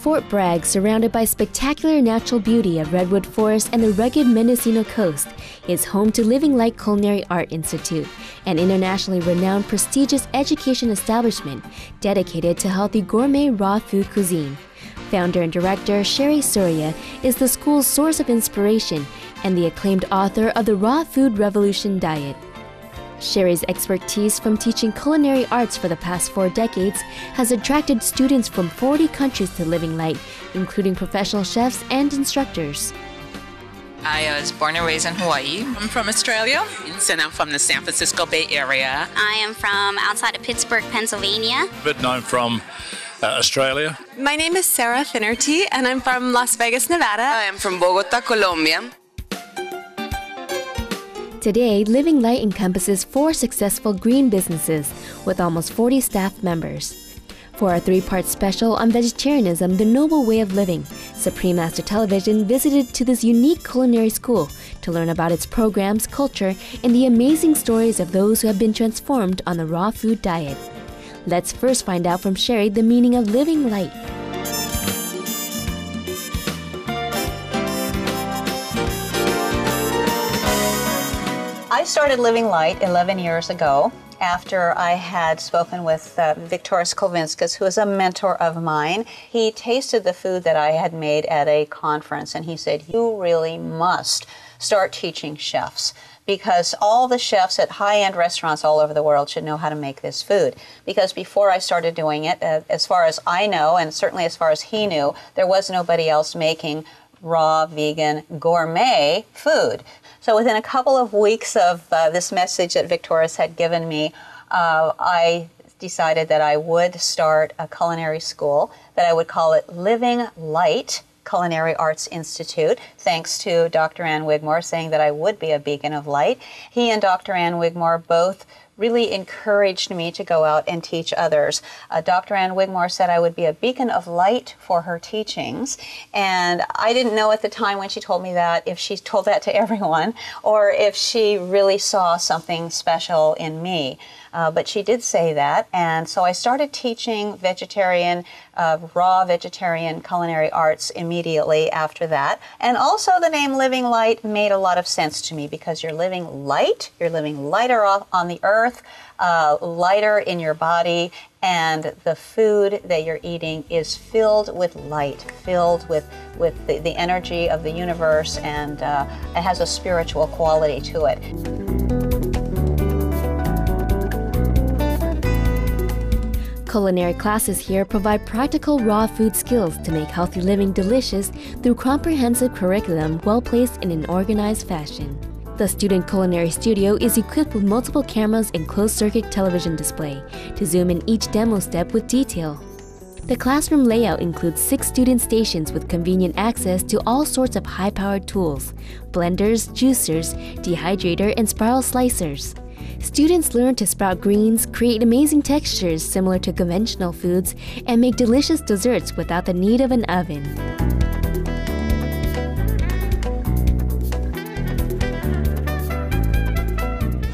Fort Bragg, surrounded by spectacular natural beauty of redwood forest and the rugged Mendocino coast, is home to Living Light Culinary Art Institute, an internationally renowned prestigious education establishment dedicated to healthy gourmet raw food cuisine. Founder and director Sherry Surya is the school's source of inspiration and the acclaimed author of the Raw Food Revolution Diet. Sherry's expertise from teaching culinary arts for the past 4 decades has attracted students from 40 countries to Living Light, including professional chefs and instructors. I was born and raised in Hawaii. I'm from Australia. And I'm from the San Francisco Bay Area. I am from outside of Pittsburgh, Pennsylvania. But I'm from Australia. My name is Sarah Finnerty, and I'm from Las Vegas, Nevada. I am from Bogota, Colombia. Today, Living Light encompasses 4 successful green businesses with almost 40 staff members. For our 3-part special on vegetarianism, the noble way of living, Supreme Master Television visited to this unique culinary school to learn about its programs, culture, and the amazing stories of those who have been transformed on the raw food diet. Let's first find out from Sherry the meaning of Living Light. I started Living Light 11 years ago after I had spoken with Viktoras Kulvinskas, who is a mentor of mine. He tasted the food that I had made at a conference, and he said, "You really must start teaching chefs, because all the chefs at high-end restaurants all over the world should know how to make this food." Because before I started doing it, as far as I know, and certainly as far as he knew, there was nobody else making raw, vegan, gourmet food. So within a couple of weeks of this message that Viktoras had given me, I decided that I would start a culinary school, that I would call it Living Light Culinary Arts Institute, thanks to Dr. Ann Wigmore saying that I would be a beacon of light. He and Dr. Ann Wigmore both really encouraged me to go out and teach others. Dr. Ann Wigmore said I would be a beacon of light for her teachings, and I didn't know at the time when she told me that if she told that to everyone or if she really saw something special in me. But she did say that, and so I started teaching vegetarian, raw vegetarian culinary arts immediately after that. And also the name Living Light made a lot of sense to me, because you're living light, you're living lighter on the earth, lighter in your body, and the food that you're eating is filled with light, filled with the energy of the universe, and it has a spiritual quality to it. Culinary classes here provide practical raw food skills to make healthy living delicious through comprehensive curriculum well placed in an organized fashion. The Student Culinary Studio is equipped with multiple cameras and closed-circuit television display to zoom in each demo step with detail. The classroom layout includes 6 student stations with convenient access to all sorts of high-powered tools: blenders, juicers, dehydrator, and spiral slicers. Students learn to sprout greens, create amazing textures similar to conventional foods, and make delicious desserts without the need of an oven.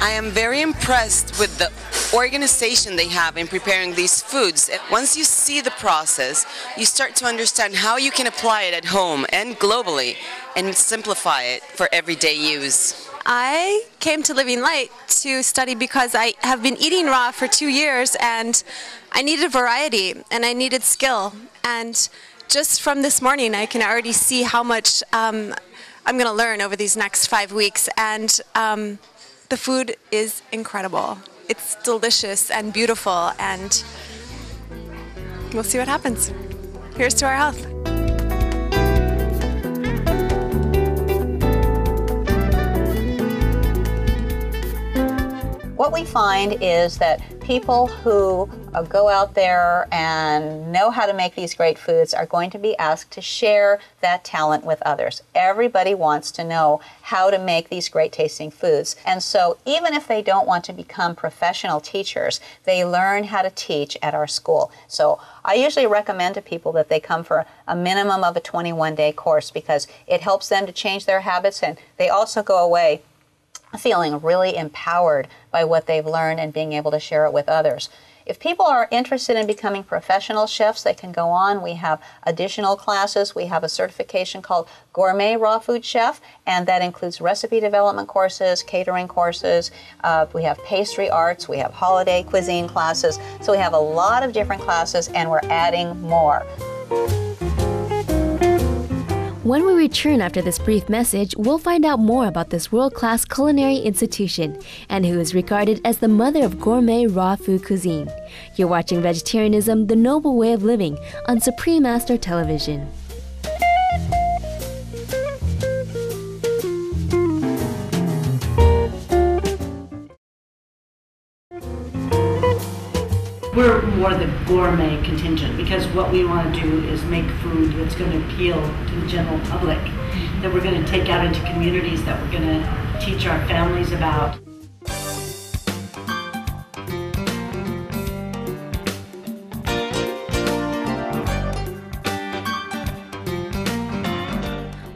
I am very impressed with the organization they have in preparing these foods. Once you see the process, you start to understand how you can apply it at home and globally and simplify it for everyday use. I came to Living Light to study because I have been eating raw for 2 years, and I needed variety and I needed skill. And just from this morning, I can already see how much I'm going to learn over these next 5 weeks. And the food is incredible. It's delicious and beautiful, and we'll see what happens. Here's to our health. What we find is that people who go out there and know how to make these great foods are going to be asked to share that talent with others. Everybody wants to know how to make these great tasting foods. And so even if they don't want to become professional teachers, they learn how to teach at our school. So I usually recommend to people that they come for a minimum of a 21-day course, because it helps them to change their habits, and they also go away feeling really empowered by what they've learned and being able to share it with others. If people are interested in becoming professional chefs, they can go on. We have additional classes. We have a certification called Gourmet Raw Food Chef, and that includes recipe development courses, catering courses. We have pastry arts. We have holiday cuisine classes. So we have a lot of different classes, and we're adding more. When we return after this brief message, we'll find out more about this world-class culinary institution and who is regarded as the mother of gourmet raw food cuisine. You're watching Vegetarianism, the Noble Way of Living on Supreme Master Television. We're more the gourmet contingent because what we want to do is make food that's going to appeal to the general public, that we're going to take out into communities, that we're going to teach our families about.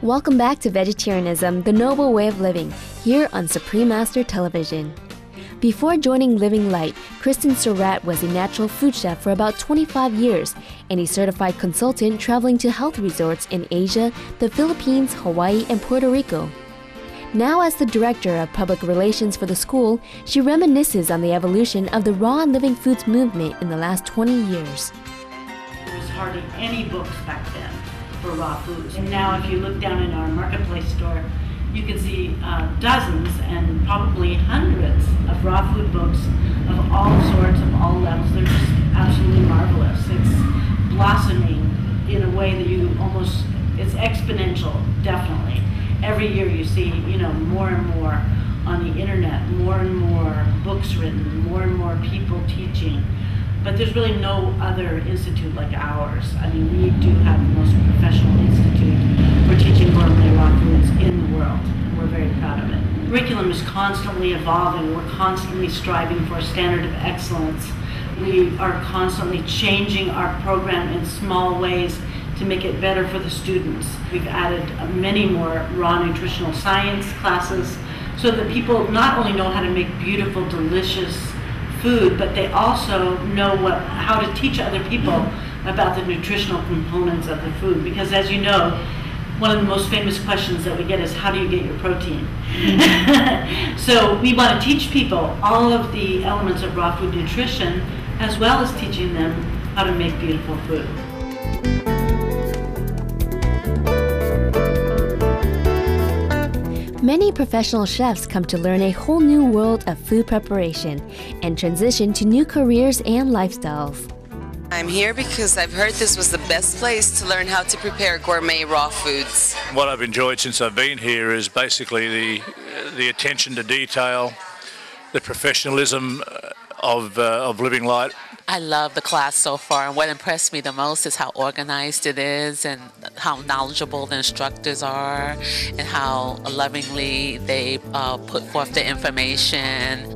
Welcome back to Vegetarianism, the Noble Way of Living, here on Supreme Master Television. Before joining Living Light, Kristen Surratt was a natural food chef for about 25 years and a certified consultant traveling to health resorts in Asia, the Philippines, Hawaii, and Puerto Rico. Now as the director of public relations for the school, she reminisces on the evolution of the raw and living foods movement in the last 20 years. There was hardly any books back then for raw foods. And now if you look down in our marketplace store, you can see dozens and probably hundreds of raw food books of all sorts, of all levels. They're just absolutely marvelous. It's blossoming in a way that it's exponential, definitely. Every year you see, more and more on the internet, more and more books written, more and more people teaching. But there's really no other institute like ours. I mean, we do have the most professional institute for teaching gourmet raw foods in the world. We're very proud of it. Curriculum is constantly evolving. We're constantly striving for a standard of excellence. We are constantly changing our program in small ways to make it better for the students. We've added many more raw nutritional science classes so that people not only know how to make beautiful, delicious food, but they also know how to teach other people about the nutritional components of the food. Because as you know, one of the most famous questions that we get is, how do you get your protein? So we want to teach people all of the elements of raw food nutrition, as well as teaching them how to make beautiful food. Many professional chefs come to learn a whole new world of food preparation and transition to new careers and lifestyles. I'm here because I've heard this was the best place to learn how to prepare gourmet raw foods. What I've enjoyed since I've been here is basically the attention to detail, the professionalism of Living Light. I love the class so far, and what impressed me the most is how organized it is and how knowledgeable the instructors are and how lovingly they put forth the information.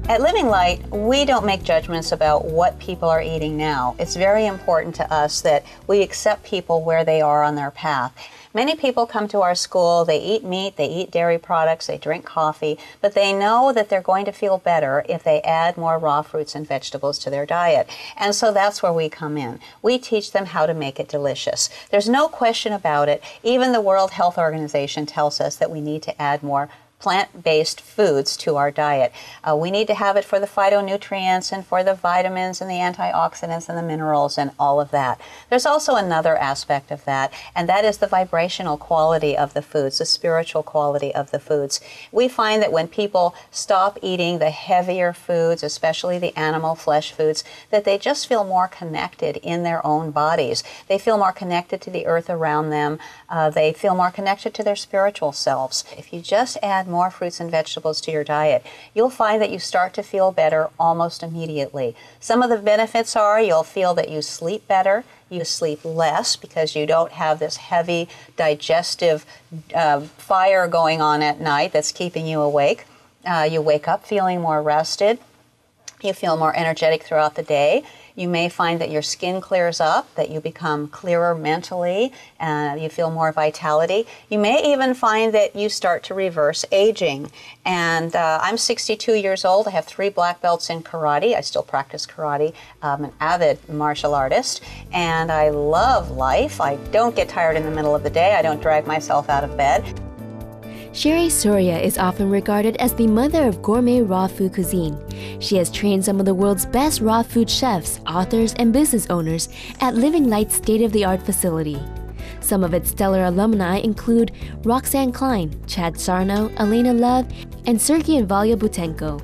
At Living Light, we don't make judgments about what people are eating now. It's very important to us that we accept people where they are on their path. Many people come to our school, they eat meat, they eat dairy products, they drink coffee, but they know that they're going to feel better if they add more raw fruits and vegetables to their diet. And so that's where we come in. We teach them how to make it delicious. There's no question about it. Even the World Health Organization tells us that we need to add more plant-based foods to our diet. We need to have it for the phytonutrients and for the vitamins and the antioxidants and the minerals and all of that. There's also another aspect of that, and that is the vibrational quality of the foods, the spiritual quality of the foods. We find that when people stop eating the heavier foods, especially the animal flesh foods, that they just feel more connected in their own bodies. They feel more connected to the earth around them. They feel more connected to their spiritual selves. If you just add more fruits and vegetables to your diet, you'll find that you start to feel better almost immediately. Some of the benefits are you'll feel that you sleep better, you sleep less because you don't have this heavy digestive fire going on at night that's keeping you awake. You wake up feeling more rested. You feel more energetic throughout the day. You may find that your skin clears up, that you become clearer mentally, you feel more vitality. You may even find that you start to reverse aging. And I'm 62 years old. I have 3 black belts in karate. I still practice karate. I'm an avid martial artist, and I love life. I don't get tired in the middle of the day. I don't drag myself out of bed. Sherry Soria is often regarded as the mother of gourmet raw food cuisine. She has trained some of the world's best raw food chefs, authors, and business owners at Living Light's state-of-the-art facility. Some of its stellar alumni include Roxanne Klein, Chad Sarno, Elena Love, and Sergei and Valya Butenko.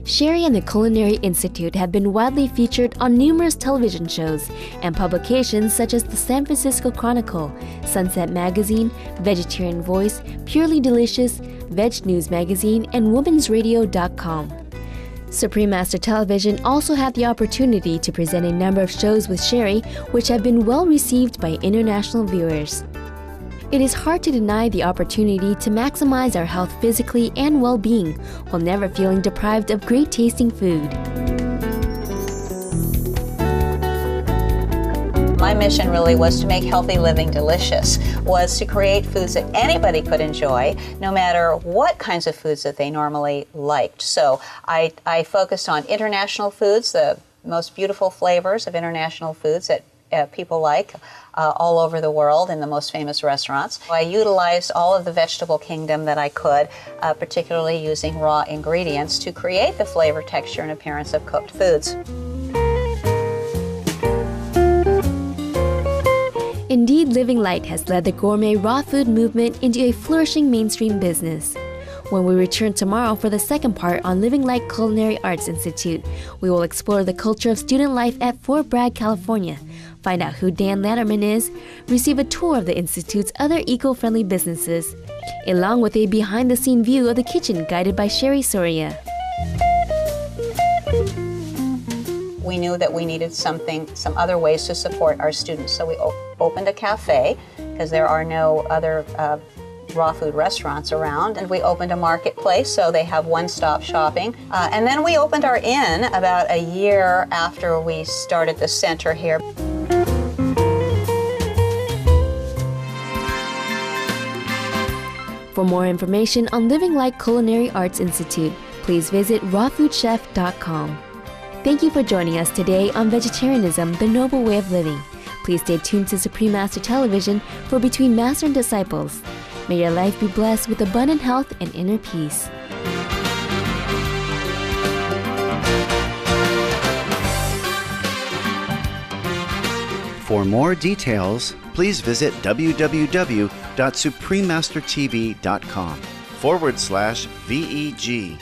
Sherry and the Culinary Institute have been widely featured on numerous television shows and publications such as the San Francisco Chronicle, Sunset Magazine, Vegetarian Voice, Purely Delicious, Veg News Magazine, and Women'sRadio.com. Supreme Master Television also had the opportunity to present a number of shows with Sherry, which have been well received by international viewers. It is hard to deny the opportunity to maximize our health physically and well-being while never feeling deprived of great-tasting food. My mission really was to make healthy living delicious, was to create foods that anybody could enjoy, no matter what kinds of foods that they normally liked. So I focused on international foods, the most beautiful flavors of international foods that people like all over the world in the most famous restaurants. I utilized all of the vegetable kingdom that I could, particularly using raw ingredients to create the flavor, texture, and appearance of cooked foods. Indeed, Living Light has led the gourmet raw food movement into a flourishing mainstream business. When we return tomorrow for the second part on Living Light Culinary Arts Institute, we will explore the culture of student life at Fort Bragg, California, find out who Dan Lanterman is, receive a tour of the Institute's other eco-friendly businesses, along with a behind-the-scene view of the kitchen guided by Sherry Soria. We knew that we needed some other ways to support our students, so we opened a cafe, because there are no other raw food restaurants around, and we opened a marketplace so they have one-stop shopping. And then we opened our inn about a year after we started the center here. For more information on Living Light Culinary Arts Institute, please visit rawfoodchef.com. Thank you for joining us today on Vegetarianism, the Noble Way of Living. Please stay tuned to Supreme Master Television for Between Master and Disciples. May your life be blessed with abundant health and inner peace. For more details, please visit www.suprememastertv.com/VEG.